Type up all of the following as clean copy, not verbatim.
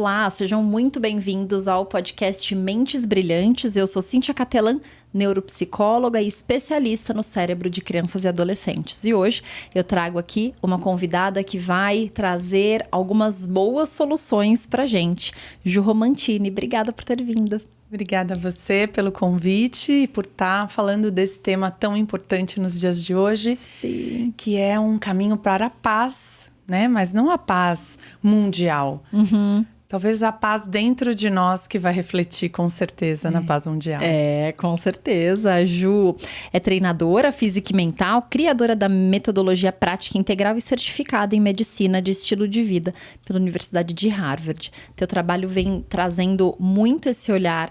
Olá, sejam muito bem-vindos ao podcast Mentes Brilhantes. Eu sou Cíntia Catelan, neuropsicóloga e especialista no cérebro de crianças e adolescentes. E hoje eu trago aqui uma convidada que vai trazer algumas boas soluções pra gente. Ju Romantini, obrigada por ter vindo. Obrigada a você pelo convite e por estar falando desse tema tão importante nos dias de hoje. Sim. Que é um caminho para a paz, né? Mas não a paz mundial. Talvez a paz dentro de nós que vai refletir com certeza na paz mundial. Com certeza. A Ju é treinadora física e mental, criadora da metodologia prática integral e certificada em medicina de estilo de vida pela Universidade de Harvard. Teu trabalho vem trazendo muito esse olhar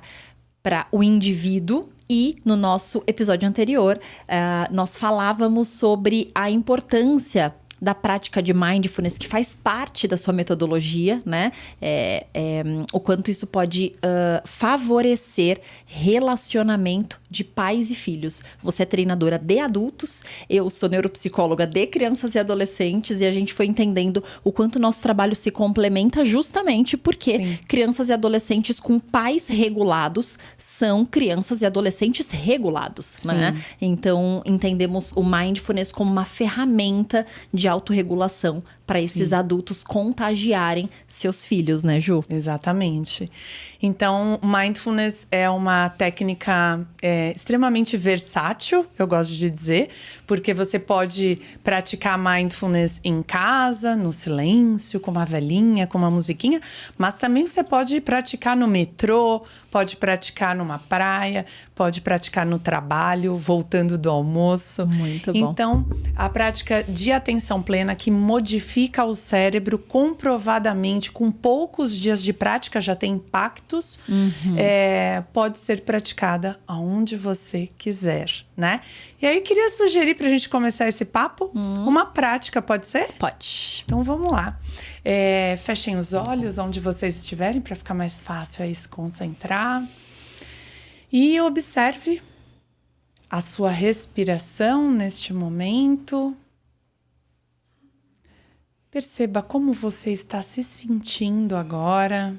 para o indivíduo. E no nosso episódio anterior, nós falávamos sobre a importância da prática de mindfulness, que faz parte da sua metodologia, né? O quanto isso pode favorecer relacionamento de pais e filhos. Você é treinadora de adultos, eu sou neuropsicóloga de crianças e adolescentes, e a gente foi entendendo o quanto o nosso trabalho se complementa justamente porque Sim. Crianças e adolescentes com pais regulados são crianças e adolescentes regulados, né? Então, entendemos o mindfulness como uma ferramenta de autorregulação para esses adultos contagiarem seus filhos, né, Ju? Exatamente. Então, mindfulness é uma técnica extremamente versátil, eu gosto de dizer, porque você pode praticar mindfulness em casa, no silêncio, com uma velhinha, com uma musiquinha, mas também você pode praticar no metrô, pode praticar numa praia, pode praticar no trabalho, voltando do almoço. Muito bom. Então, a prática de atenção plena que modifica o cérebro comprovadamente, com poucos dias de prática, já tem impactos, pode ser praticada aonde você quiser, né? E aí, queria sugerir pra gente começar esse papo, uma prática, pode ser? Pode. Então, vamos lá. Fechem os olhos onde vocês estiverem, para ficar mais fácil aí se concentrar. E observe a sua respiração neste momento. Perceba como você está se sentindo agora.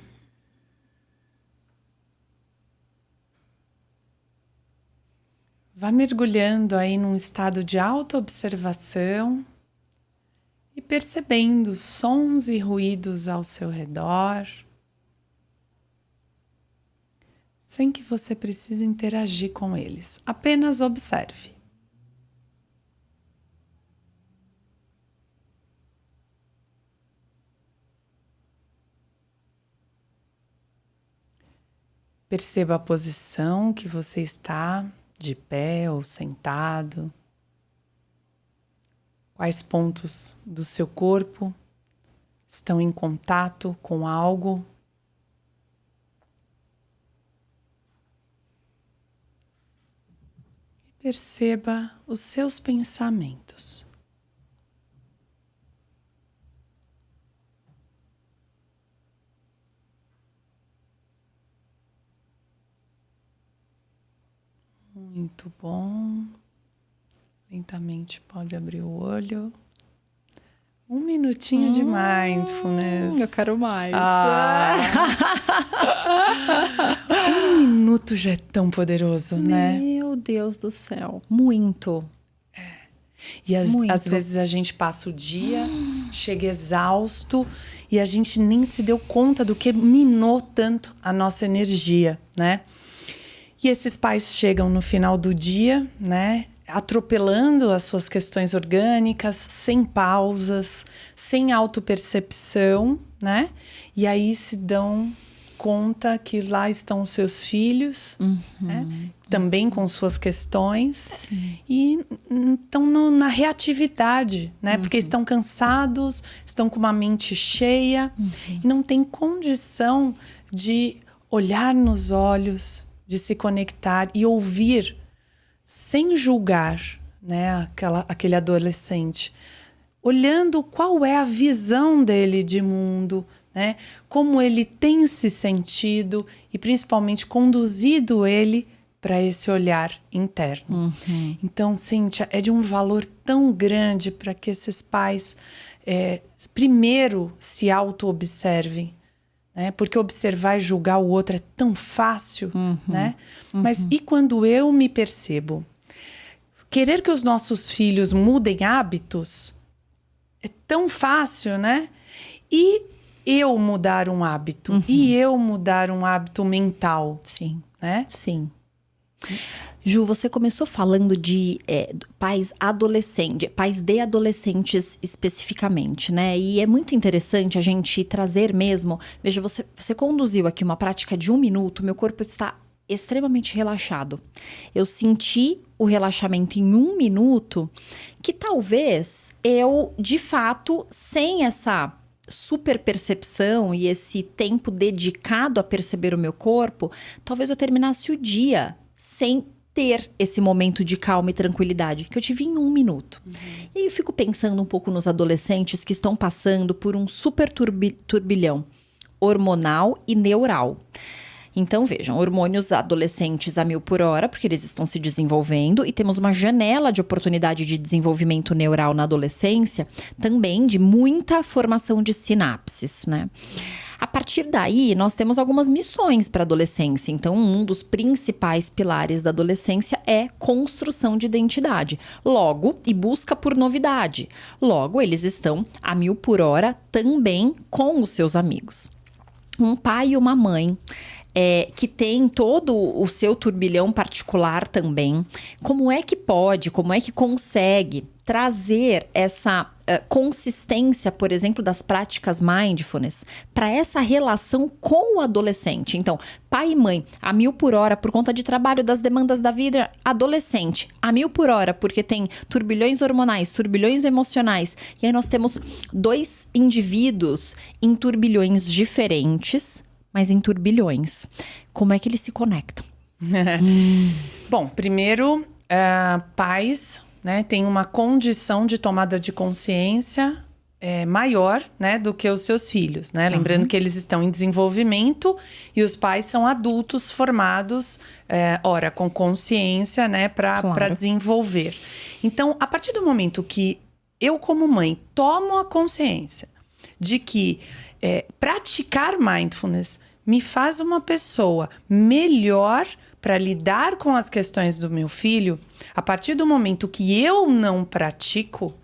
Vá mergulhando aí num estado de autoobservação e percebendo sons e ruídos ao seu redor, sem que você precise interagir com eles. Apenas observe. Perceba a posição que você está, de pé ou sentado. Quais pontos do seu corpo estão em contato com algo? E perceba os seus pensamentos. Muito bom. Lentamente pode abrir o olho. 1 minutinho de mindfulness. Eu quero mais. 1 minuto já é tão poderoso, né? Meu Deus do céu. Muito. E Muito. às vezes a gente passa o dia, chega exausto e a gente nem se deu conta do que minou tanto a nossa energia, né? E esses pais chegam no final do dia, né, atropelando as suas questões orgânicas, sem pausas, sem autopercepção, né? E aí se dão conta que lá estão os seus filhos, né? Também com suas questões. Sim. E estão na reatividade, né? Porque estão cansados, estão com uma mente cheia e não tem condição de olhar nos olhos, de se conectar e ouvir sem julgar, né, aquele adolescente, olhando qual é a visão dele de mundo, né, como ele tem se sentido e principalmente conduzido ele para esse olhar interno. Então, Cíntia, é de um valor tão grande para que esses pais primeiro se auto-observem, né? Porque observar e julgar o outro é tão fácil, né? Mas e quando eu me percebo? Querer que os nossos filhos mudem hábitos é tão fácil, né? E eu mudar um hábito, e eu mudar um hábito mental. Sim, né? Sim. Ju, você começou falando de pais adolescentes, pais de adolescentes especificamente, né? E é muito interessante a gente trazer mesmo. Veja, você conduziu aqui uma prática de 1 minuto, meu corpo está extremamente relaxado. Eu senti o relaxamento em 1 minuto, que talvez eu, de fato, sem essa super percepção e esse tempo dedicado a perceber o meu corpo, talvez eu terminasse o dia sem ter esse momento de calma e tranquilidade, que eu tive em 1 minuto. E aí eu fico pensando um pouco nos adolescentes que estão passando por um super turbilhão hormonal e neural. Então, vejam, hormônios adolescentes a 1000 por hora, porque eles estão se desenvolvendo, e temos uma janela de oportunidade de desenvolvimento neural na adolescência, também de muita formação de sinapses, né? A partir daí, nós temos algumas missões para a adolescência. Então, um dos principais pilares da adolescência é construção de identidade. Logo, e busca por novidade. Logo, eles estão a 1000 por hora também com os seus amigos. Um pai e uma mãe que tem todo o seu turbilhão particular também, como é que consegue trazer essa consistência, por exemplo, das práticas mindfulness para essa relação com o adolescente? Então, pai e mãe a 1000 por hora por conta de trabalho, das demandas da vida, adolescente a 1000 por hora porque tem turbilhões hormonais, turbilhões emocionais, e aí nós temos 2 indivíduos em turbilhões diferentes, mas em turbilhões. Como é que eles se conectam? Bom, primeiro, pais, né, têm uma condição de tomada de consciência maior, né, do que os seus filhos, né? Lembrando que eles estão em desenvolvimento e os pais são adultos formados, ora, com consciência, né, para desenvolver. Então, a partir do momento que eu, como mãe, tomo a consciência de que praticar mindfulness me faz uma pessoa melhor para lidar com as questões do meu filho, a partir do momento que eu não pratico,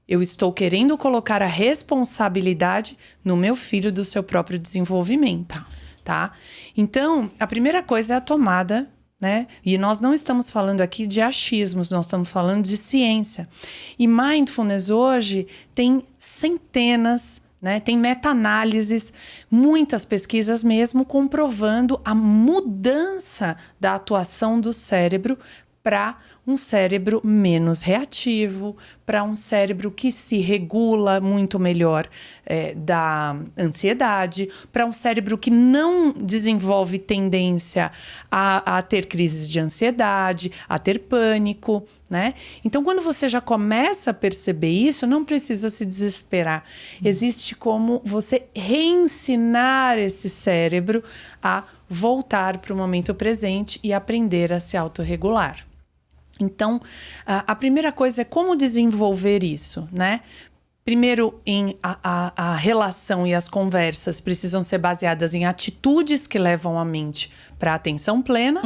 eu estou querendo colocar a responsabilidade no meu filho do seu próprio desenvolvimento, tá? Então, a primeira coisa é a tomada, né? E nós não estamos falando aqui de achismos, nós estamos falando de ciência. E mindfulness hoje tem centenas, né? Tem meta-análises, muitas pesquisas mesmo comprovando a mudança da atuação do cérebro para um cérebro menos reativo, para um cérebro que se regula muito melhor da ansiedade, para um cérebro que não desenvolve tendência a ter crises de ansiedade, a ter pânico, né? Então, quando você já começa a perceber isso, não precisa se desesperar. Existe como você reensinar esse cérebro a voltar para o momento presente e aprender a se autorregular. Então, a primeira coisa é como desenvolver isso, né? Primeiro, a relação e as conversas precisam ser baseadas em atitudes que levam a mente para a atenção plena.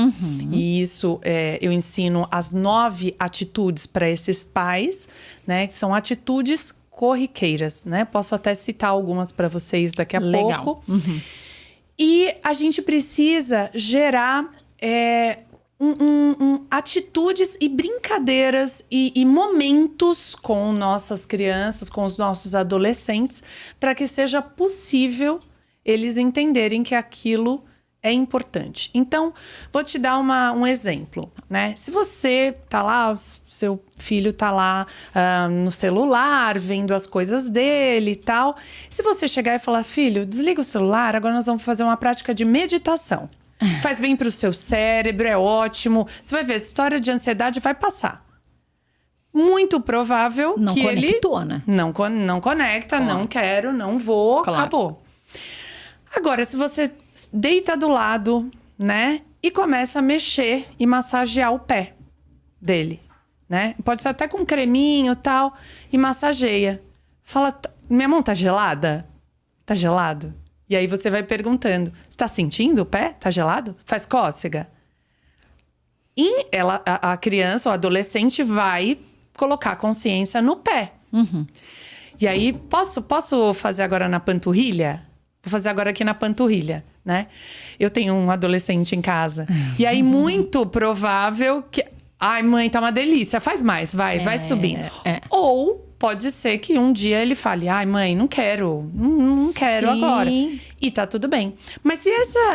E isso, eu ensino as 9 atitudes para esses pais, né? Que são atitudes corriqueiras, né? Posso até citar algumas para vocês daqui a pouco. E a gente precisa gerar atitudes e brincadeiras e momentos com nossas crianças, com os nossos adolescentes, para que seja possível eles entenderem que aquilo é importante. Então, vou te dar um exemplo, né? Se você tá lá, o seu filho tá lá no celular, vendo as coisas dele e tal. Se você chegar e falar, filho, desliga o celular, agora nós vamos fazer uma prática de meditação. Faz bem pro seu cérebro, é ótimo. Você vai ver, a história de ansiedade vai passar. Muito provável não que conectou, ele... né? Não conecta, Claro. não quero, não vou, Claro. Acabou. Agora, se você deita do lado, né? E começa a mexer e massagear o pé dele, né? Pode ser até com um creminho e tal. E massageia. Fala, minha mão tá gelada? Tá gelado? E aí você vai perguntando, você tá sentindo o pé? Tá gelado? Faz cócega? E a criança ou adolescente vai colocar consciência no pé. E aí, posso fazer agora na panturrilha? Vou fazer agora aqui na panturrilha, né? Eu tenho um adolescente em casa. E aí, muito provável que... Ai, mãe, tá uma delícia. Faz mais, vai subindo. Ou pode ser que um dia ele fale... Ai, mãe, não quero. Não quero agora. E tá tudo bem. Mas se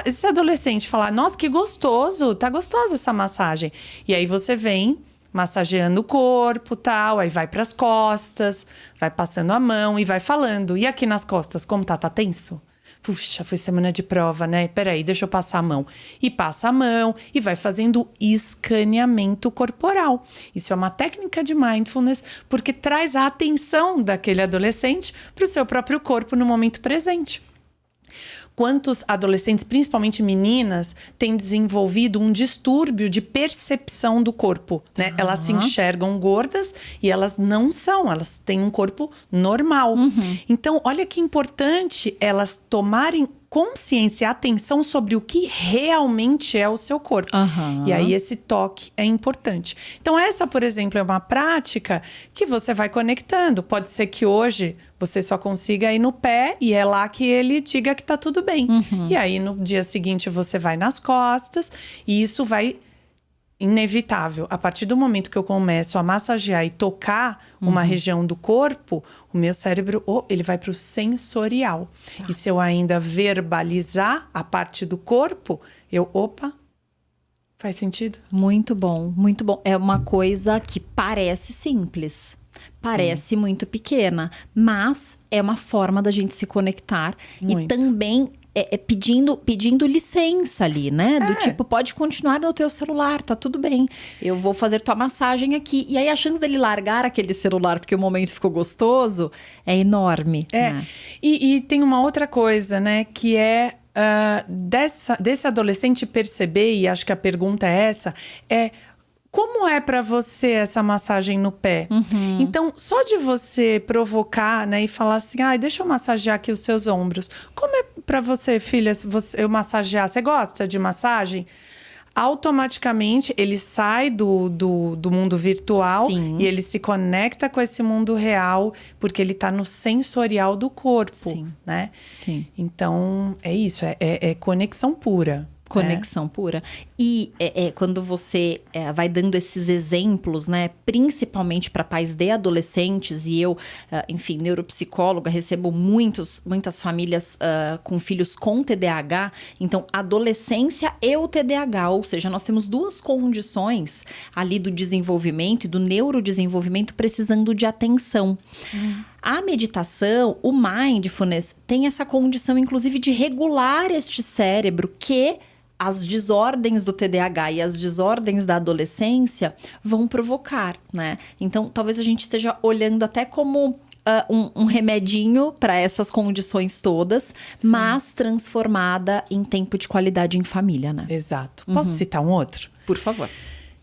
esse adolescente falar... Nossa, que gostoso. Tá gostosa essa massagem. E aí você vem... massageando o corpo, tal, aí vai pras costas, vai passando a mão e vai falando. E aqui nas costas, como tá? Tá tenso? Puxa, foi semana de prova, né? Peraí, deixa eu passar a mão. E passa a mão e vai fazendo escaneamento corporal. Isso é uma técnica de mindfulness, porque traz a atenção daquele adolescente pro seu próprio corpo no momento presente. Quantos adolescentes, principalmente meninas, têm desenvolvido um distúrbio de percepção do corpo, né? Elas se enxergam gordas e elas não são, elas têm um corpo normal. Então, olha que importante elas tomarem consciência, atenção sobre o que realmente é o seu corpo. E aí esse toque é importante. Então essa, por exemplo, é uma prática que você vai conectando. Pode ser que hoje você só consiga ir no pé e é lá que ele diga que tá tudo bem. E aí no dia seguinte você vai nas costas e isso vai... inevitável. A partir do momento que eu começo a massagear e tocar uma região do corpo, o meu cérebro, ele vai para o sensorial. E se eu ainda verbalizar a parte do corpo, faz sentido? Muito bom, muito bom. É uma coisa que parece simples. Parece muito pequena, mas é uma forma da gente se conectar. Muito. E também pedindo licença ali, né? Do tipo, pode continuar no teu celular, tá tudo bem. Eu vou fazer tua massagem aqui. E aí a chance dele largar aquele celular porque o momento ficou gostoso é enorme. Né? E tem uma outra coisa, né? Que é desse adolescente perceber, e acho que a pergunta é essa, como é pra você essa massagem no pé? Então, só de você provocar, né, e falar assim, deixa eu massagear aqui os seus ombros. Como é pra você, filha, eu massagear? Você gosta de massagem? Automaticamente, ele sai do mundo virtual e ele se conecta com esse mundo real, porque ele tá no sensorial do corpo, né? Então, é isso, é conexão pura. Conexão pura. E quando você vai dando esses exemplos, né? Principalmente para pais de adolescentes, e eu, enfim, neuropsicóloga, recebo muitas famílias com filhos com TDAH. Então, adolescência e o TDAH, ou seja, nós temos duas condições ali do desenvolvimento e do neurodesenvolvimento precisando de atenção. A meditação, o mindfulness, tem essa condição, inclusive, de regular este cérebro que as desordens do TDAH e as desordens da adolescência vão provocar, né? Então, talvez a gente esteja olhando até como um remedinho para essas condições todas, mas transformada em tempo de qualidade em família, né? Exato. Posso citar um outro? Por favor.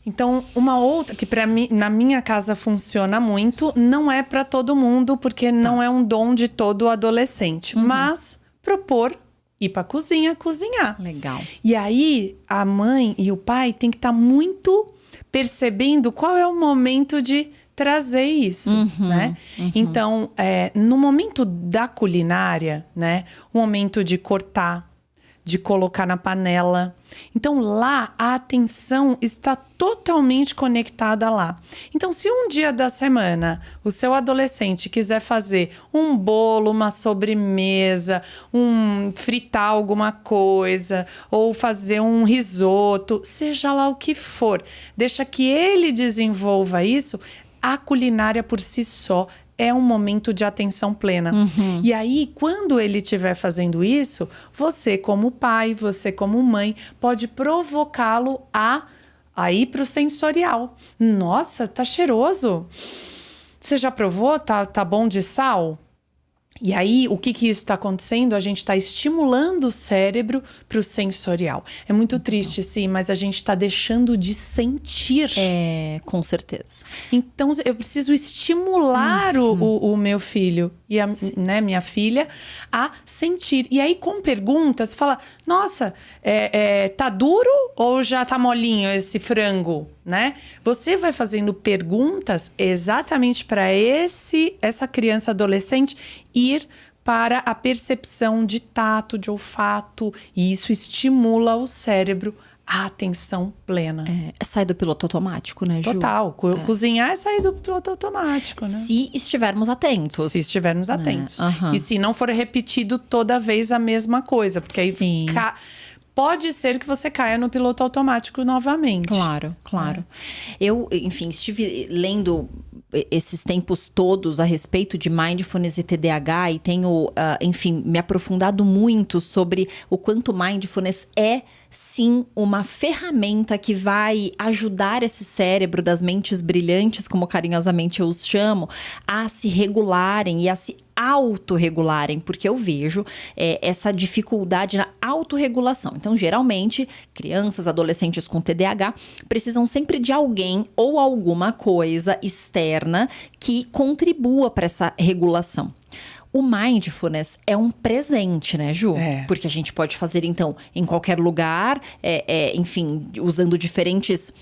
Então, uma outra que para mim, na minha casa funciona muito, não é para todo mundo, porque não é um dom de todo adolescente, mas propor ir pra cozinha, cozinhar. Legal. E aí, a mãe e o pai têm que estar muito percebendo qual é o momento de trazer isso, né? Então, no momento da culinária, né? O momento de cortar, de colocar na panela. Então, lá, a atenção está totalmente conectada lá. Então, se um dia da semana o seu adolescente quiser fazer um bolo, uma sobremesa, fritar alguma coisa, ou fazer um risoto, seja lá o que for, deixa que ele desenvolva isso, a culinária por si só é um momento de atenção plena. E aí, quando ele estiver fazendo isso, você como pai, você como mãe, pode provocá-lo a ir pro sensorial. Nossa, tá cheiroso. Você já provou? Tá bom de sal? E aí, o que isso está acontecendo? A gente está estimulando o cérebro para o sensorial. É muito triste, sim, mas a gente está deixando de sentir. Com certeza. Então, eu preciso estimular o meu filho. e né, minha filha a sentir. E aí, com perguntas, fala, nossa, tá duro ou já tá molinho esse frango, né? Você vai fazendo perguntas exatamente para essa criança adolescente ir para a percepção de tato, de olfato, e isso estimula o cérebro a atenção plena. Sai do piloto automático, né, Ju? Total. Cozinhar é sair do piloto automático, né? Se estivermos atentos. Se estivermos atentos. E se não for repetido toda vez a mesma coisa. Porque aí pode ser que você caia no piloto automático novamente. Claro. Eu, enfim, estive lendo esses tempos todos a respeito de mindfulness e TDAH e tenho, enfim, me aprofundado muito sobre o quanto mindfulness é, sim, uma ferramenta que vai ajudar esse cérebro das mentes brilhantes, como carinhosamente eu os chamo, a se regularem e a se autorregularem, porque eu vejo essa dificuldade na autorregulação. Então, geralmente, crianças, adolescentes com TDAH precisam sempre de alguém ou alguma coisa externa que contribua para essa regulação. O mindfulness é um presente, né, Ju? Porque a gente pode fazer, então, em qualquer lugar, enfim, usando diferentes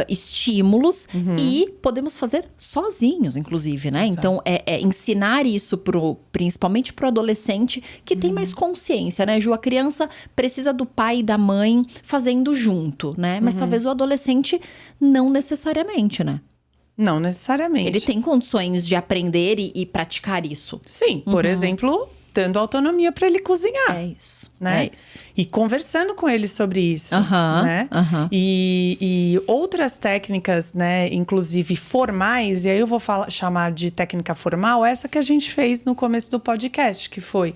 estímulos e podemos fazer sozinhos, inclusive, né? Exato. Então, ensinar isso principalmente pro adolescente que tem mais consciência, né, Ju? A criança precisa do pai e da mãe fazendo junto, né? Mas talvez o adolescente não necessariamente, né? Não necessariamente. Ele tem condições de aprender e praticar isso. Sim, por exemplo, dando autonomia para ele cozinhar. É isso, né? É isso. E conversando com ele sobre isso, né? E outras técnicas, né, inclusive formais, e aí eu vou chamar de técnica formal, essa que a gente fez no começo do podcast, que foi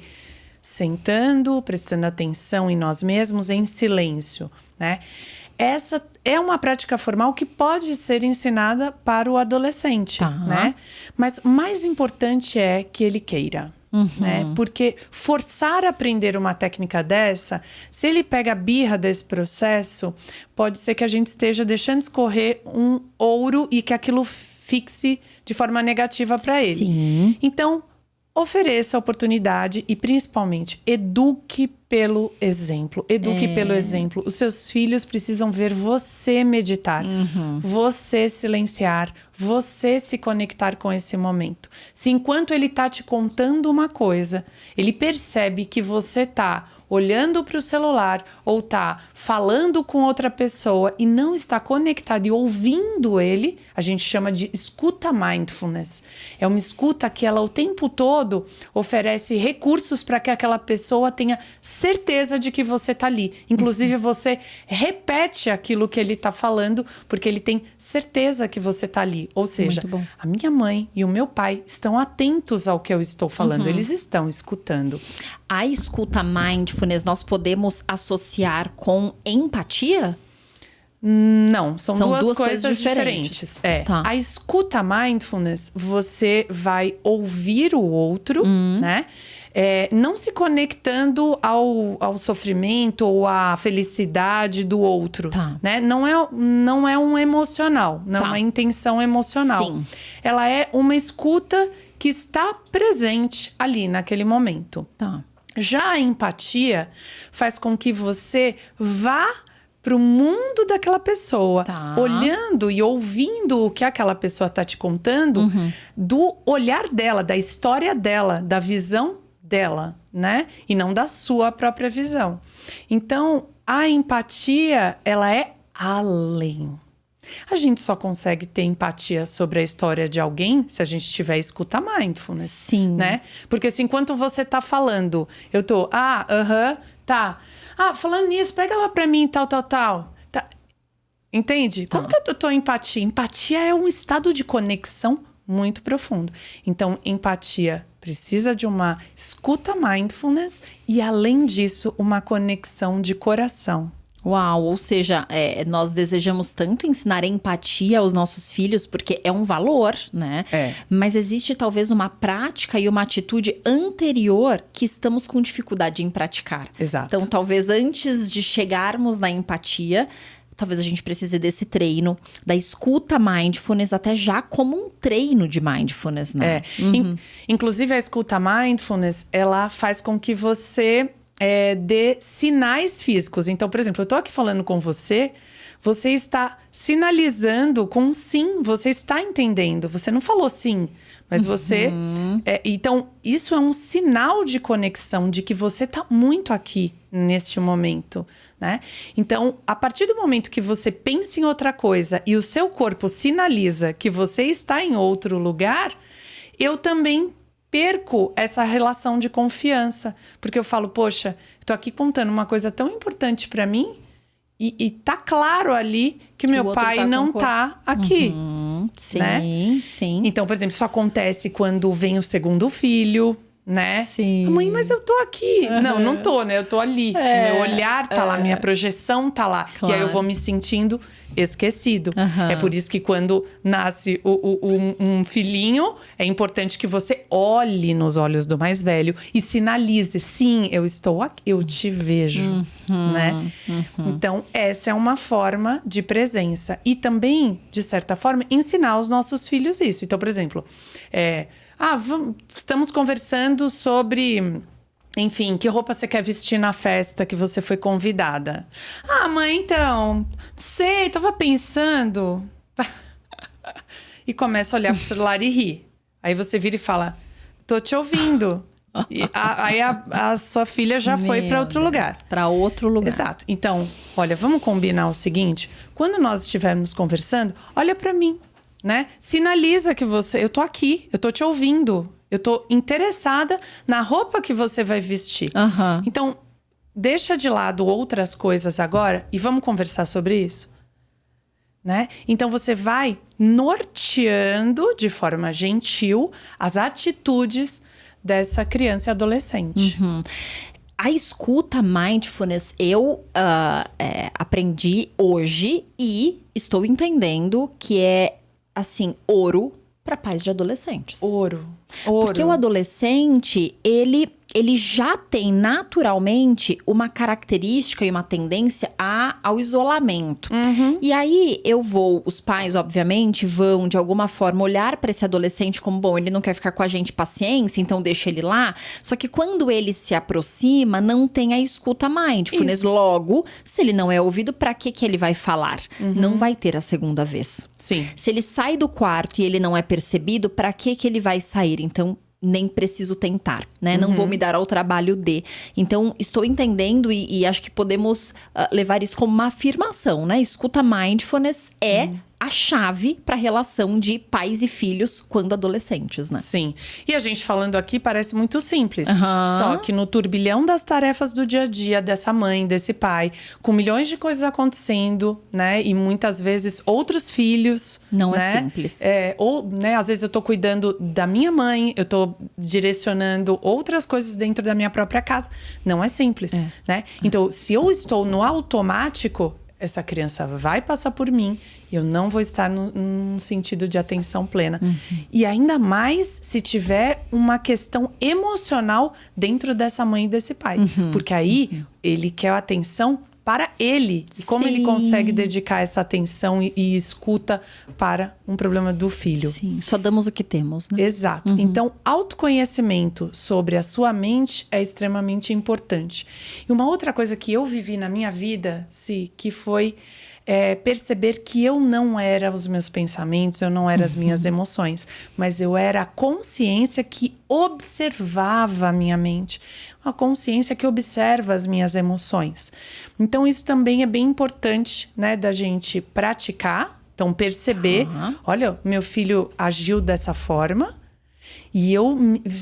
sentando, prestando atenção em nós mesmos em silêncio, né? Essa é uma prática formal que pode ser ensinada para o adolescente, né? Mas o mais importante é que ele queira, né? Porque forçar a aprender uma técnica dessa, se ele pega a birra desse processo, pode ser que a gente esteja deixando escorrer um ouro e que aquilo fixe de forma negativa para ele. Sim. Então, ofereça a oportunidade e, principalmente, eduque pelo exemplo. Eduque pelo exemplo. Os seus filhos precisam ver você meditar, você silenciar, você se conectar com esse momento. Se enquanto ele tá te contando uma coisa, ele percebe que você tá olhando para o celular ou tá falando com outra pessoa e não está conectado e ouvindo ele, a gente chama de escuta mindfulness. É uma escuta que ela o tempo todo oferece recursos para que aquela pessoa tenha certeza de que você tá ali. Inclusive você repete aquilo que ele tá falando porque ele tem certeza que você tá ali. Ou seja, a minha mãe e o meu pai estão atentos ao que eu estou falando. Eles estão escutando. A escuta mindfulness nós podemos associar com empatia? Não, são duas coisas diferentes. A escuta mindfulness, você vai ouvir o outro, né? Não se conectando ao sofrimento ou à felicidade do outro, né? Não é um emocional, não é uma intenção emocional. Sim. Ela é uma escuta que está presente ali naquele momento. Já a empatia faz com que você vá para o mundo daquela pessoa, olhando e ouvindo o que aquela pessoa está te contando, do olhar dela, da história dela, da visão dela, né? E não da sua própria visão. Então, a empatia, ela é além. A gente só consegue ter empatia sobre a história de alguém se a gente tiver escuta mindfulness. Sim. Né? Porque se enquanto você tá falando, eu tô, tá. Falando nisso, pega lá pra mim, tal. Tá. Entende? Como que eu tô em empatia? Empatia é um estado de conexão muito profundo. Então, empatia precisa de uma escuta mindfulness e, além disso, uma conexão de coração. Uau, ou seja, nós desejamos tanto ensinar empatia aos nossos filhos, porque é um valor, né? Mas existe talvez uma prática e uma atitude anterior que estamos com dificuldade em praticar. Exato. Então, talvez antes de chegarmos na empatia, talvez a gente precise desse treino, da escuta mindfulness, até já como um treino de mindfulness, né? Inclusive, a escuta mindfulness, ela faz com que você dê sinais físicos. Então, por exemplo, eu tô aqui falando com você, você está sinalizando com um sim, você está entendendo. Você não falou sim, mas você... então, isso é um sinal de conexão, de que você está muito aqui neste momento, né? Então, a partir do momento que você pensa em outra coisa e o seu corpo sinaliza que você está em outro lugar, eu também perco essa relação de confiança. Porque eu falo, poxa, tô aqui contando uma coisa tão importante para mim e tá claro ali que meu pai não tá aqui. Sim, né? sim. Então, por exemplo, isso acontece quando vem o segundo filho, né? Sim. Mãe, mas eu tô aqui. Não tô, né? Eu tô ali. O meu olhar tá lá, minha projeção tá lá. Claro. E aí eu vou me sentindo esquecido. É por isso que quando nasce um filhinho, é importante que você olhe nos olhos do mais velho e sinalize, sim, eu estou aqui, eu te vejo, né? Então, essa é uma forma de presença. E também, de certa forma, ensinar aos nossos filhos isso. Então, por exemplo, estamos conversando sobre, enfim, que roupa você quer vestir na festa que você foi convidada. Mãe, então, sei, tava pensando. E começa a olhar pro celular e rir. Aí você vira e fala, tô te ouvindo. E aí a sua filha já foi para outro lugar. Para outro lugar. Exato. Então, olha, vamos combinar o seguinte. Quando nós estivermos conversando, olha para mim. Né? Sinaliza que eu tô aqui, eu tô te ouvindo, eu tô interessada na roupa que você vai vestir. Então, deixa de lado outras coisas agora e vamos conversar sobre isso, né? Então, você vai norteando de forma gentil as atitudes dessa criança e adolescente. A escuta mindfulness eu aprendi hoje e estou entendendo que é assim, ouro para pais de adolescentes. Ouro. Porque o adolescente, ele já tem naturalmente uma característica e uma tendência ao isolamento. E aí os pais, obviamente, vão de alguma forma olhar para esse adolescente como, bom, ele não quer ficar com a gente, paciência, então deixa ele lá. Só que quando ele se aproxima, não tem a escuta mindfulness. Isso. Logo, se ele não é ouvido, para que ele vai falar? Não vai ter a segunda vez. Sim. Se ele sai do quarto e ele não é percebido, para que ele vai sair? Então, nem preciso tentar, né? Não vou me dar ao trabalho de. Então, estou entendendo e acho que podemos levar isso como uma afirmação, né? Escuta mindfulness é a chave para a relação de pais e filhos quando adolescentes, né? Sim. E a gente falando aqui parece muito simples. Só que no turbilhão das tarefas do dia a dia dessa mãe, desse pai, com milhões de coisas acontecendo, né? E muitas vezes outros filhos. Não né? é simples. Ou, né? Às vezes eu tô cuidando da minha mãe, eu tô direcionando outras coisas dentro da minha própria casa. Não é simples, né? Então, se eu estou no automático, essa criança vai passar por mim, eu não vou estar num sentido de atenção plena. E ainda mais se tiver uma questão emocional dentro dessa mãe e desse pai. Porque aí ele quer a atenção para ele. E como ele consegue dedicar essa atenção e escuta para um problema do filho. Sim, só damos o que temos, né? Exato. Então, autoconhecimento sobre a sua mente é extremamente importante. E uma outra coisa que eu vivi na minha vida, que foi perceber que eu não era os meus pensamentos, eu não era as minhas emoções, mas eu era a consciência que observava a minha mente, a consciência que observa as minhas emoções. Então, isso também é bem importante, né, da gente praticar. Então, perceber, olha, meu filho agiu dessa forma e eu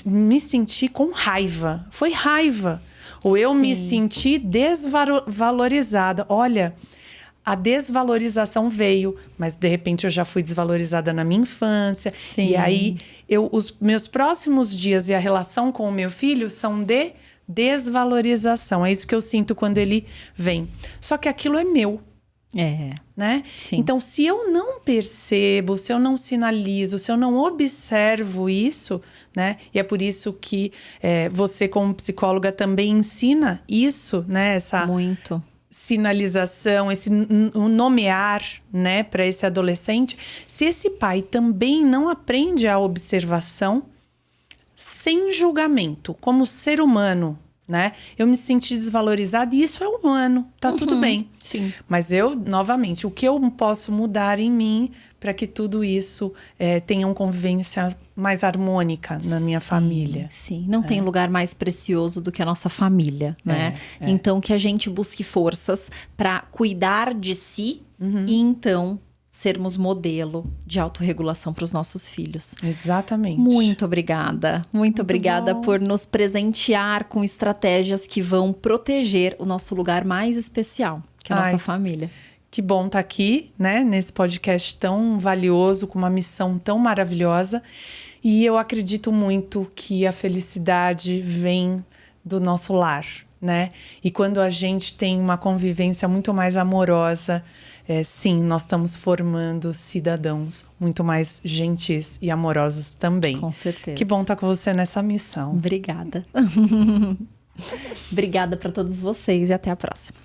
me senti com raiva. Foi raiva. Ou eu me senti desvalorizada. Olha, a desvalorização veio, mas de repente eu já fui desvalorizada na minha infância. Sim. E aí, os meus próximos dias e a relação com o meu filho são de desvalorização. É isso que eu sinto quando ele vem. Só que aquilo é meu. Né? Sim. Então, se eu não percebo, se eu não sinalizo, se eu não observo isso, né? E é por isso que você, como psicóloga, também ensina isso, né? Muito. sinalização, esse nomear, né, para esse adolescente, se esse pai também não aprende a observação sem julgamento, como ser humano, né? Eu me senti desvalorizada e isso é humano, tá tudo bem. Sim. Mas eu, novamente, o que eu posso mudar em mim para que tudo isso tenha uma convivência mais harmônica na minha família? Sim, não tem lugar mais precioso do que a nossa família, né? Então, que a gente busque forças para cuidar de si e então sermos modelo de autorregulação para os nossos filhos. Exatamente. Muito obrigada. Muito obrigada bom. por nos presentear com estratégias que vão proteger o nosso lugar mais especial, que é a nossa família. Que bom estar aqui, né? Nesse podcast tão valioso, com uma missão tão maravilhosa. E eu acredito muito que a felicidade vem do nosso lar, né? E quando a gente tem uma convivência muito mais amorosa, sim, nós estamos formando cidadãos muito mais gentis e amorosos também. Com certeza. Que bom estar com você nessa missão. Obrigada. Obrigada para todos vocês e até a próxima.